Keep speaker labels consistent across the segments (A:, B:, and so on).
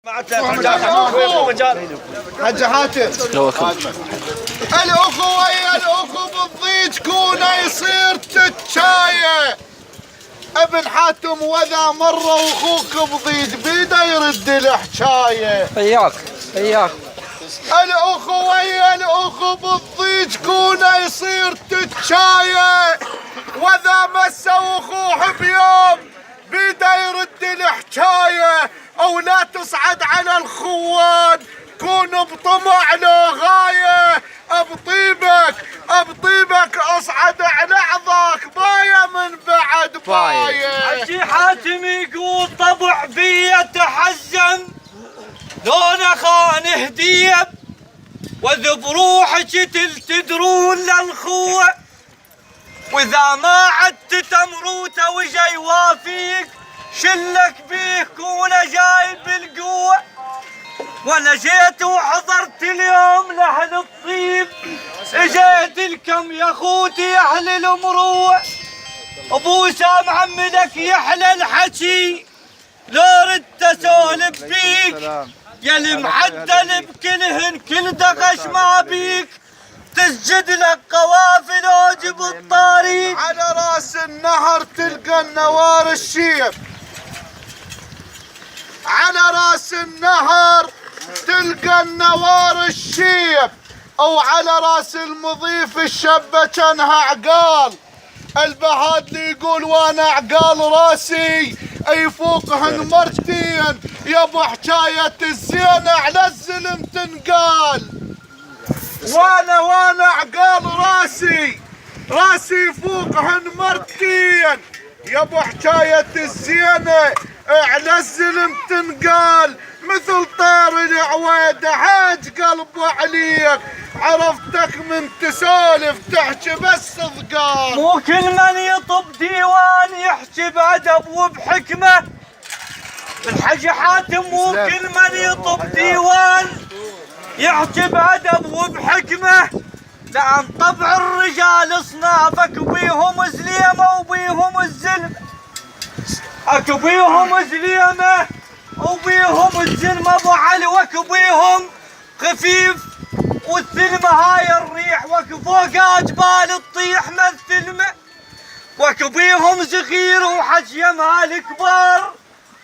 A: حج حاتم الأخوة الأخو بالضيج كونه يصير تتشاية. ابن حاتم وذا مرة واخوك بضيج بيده يرد الحكاية.
B: اياك
A: الأخو بالضيج كونه يصير تتشاية. وذا مسوا اخوه بيوم بيده يرد الحكاية. او لا تصعد على الخوان كون بطمع له غاية. بطيبك اصعد على عظاك باية من بعد باية.
C: حجي حاتم يقول طبع بي يتحزن لون خان هديب وذب روحك تدرون للخوة. واذا ما عدت تمروته وجا يوافيك شلك بيه كونه جاي بالقوة. وانا جيت وحضرت اليوم لاهل الطيب اجيت لكم يا اخوتي يا اهل المروة. ابو سام عمدك يحلى الحكي لو ردت اسولف فيك يا المعدل بكلهن كل دقش ما بيك تسجد لك قوافل واجب الطريق.
A: على راس النهر تلقى النوار الشيب. على راس النهر تلقى النوار الشيب. او على راس المضيف الشبة كانها عقال. البهادلي يقول وانا عقال راسي يفوقهن مرتين يا ابو حكاية الزينة على الزلم تنقال. وانا عقال راسي يفوقهن مرتين يا ابو حكاية الزينة على الزلم تنقال. مثل طير العويدة حاج قلبه عليك عرفتك من تسولف تحكي بس ثقال.
C: مو كل من يطب ديوان يحكي بأدب وبحكمة. الحج حاتم مو كل من يطب ديوان يحكي بأدب وبحكمة. لأن طبع الرجال صنافك بيهم زليمة وبيهم الزلمة. بيهم زليمة وبيهم الزلمة ابو علي وكبيهم خفيف والثلمة هاي الريح وكفوق جبال تطيح من الثلمة. وكبيهم زغير وحجمها الكبار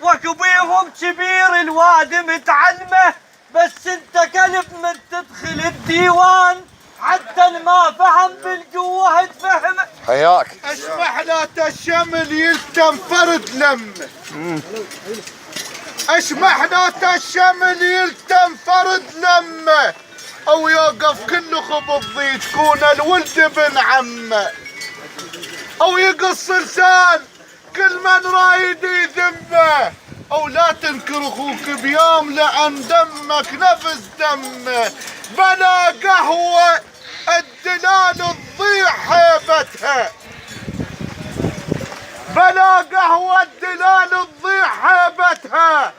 C: وكبيهم كبير الواد متعلمه. بس انت كلب من تدخل الديوان حتى ما فهم بالقوة تفهمه.
A: حياك اشبح لا الشمل يلتم فرد لمه. اشبحنا الشمل يلتم فرد لمه. او يوقف كل خب الضيج كون الولد بن عمه. او يقص لسان كل من رايد يذمه. او لا تنكر اخوك بيوم لان دمك نفس دمه. بلا قهوه الدلال تضيع هيبتها. بلا قهوة الدلال تضيع هيبتها.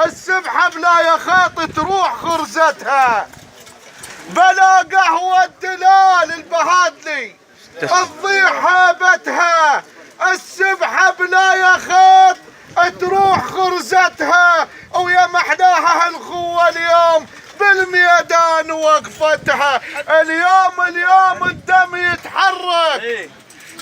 A: السبحة بلا يا خاطي تروح خرزتها. بلا قهوة الدلال البهادلي تضيع هيبتها. السبحة بلا يا خاط تروح خرزتها. ويا محلاها هالخوة اليوم بالميدان وقفتها. اليوم الدم يتحرك.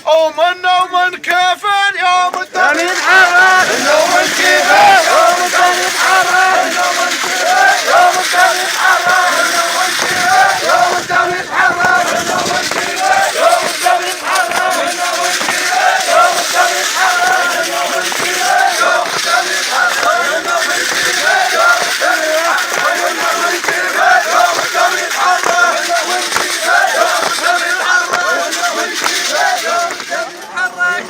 A: ومن كيف اليوم الدم يتحرك. من كيف يوم الدم يتحرك. من كيف يوم الدم يتحرك. من كيف يوم الدم يتحرك. من كيف يوم الدم يتحرك. من كيف يوم الدم يتحرك. من كيف يوم الدم يتحرك. من كيف يوم الدم يتحرك. من كيف يوم الدم يتحرك. من كيف يوم الدم يتحرك. من كيف يوم الدم يتحرك.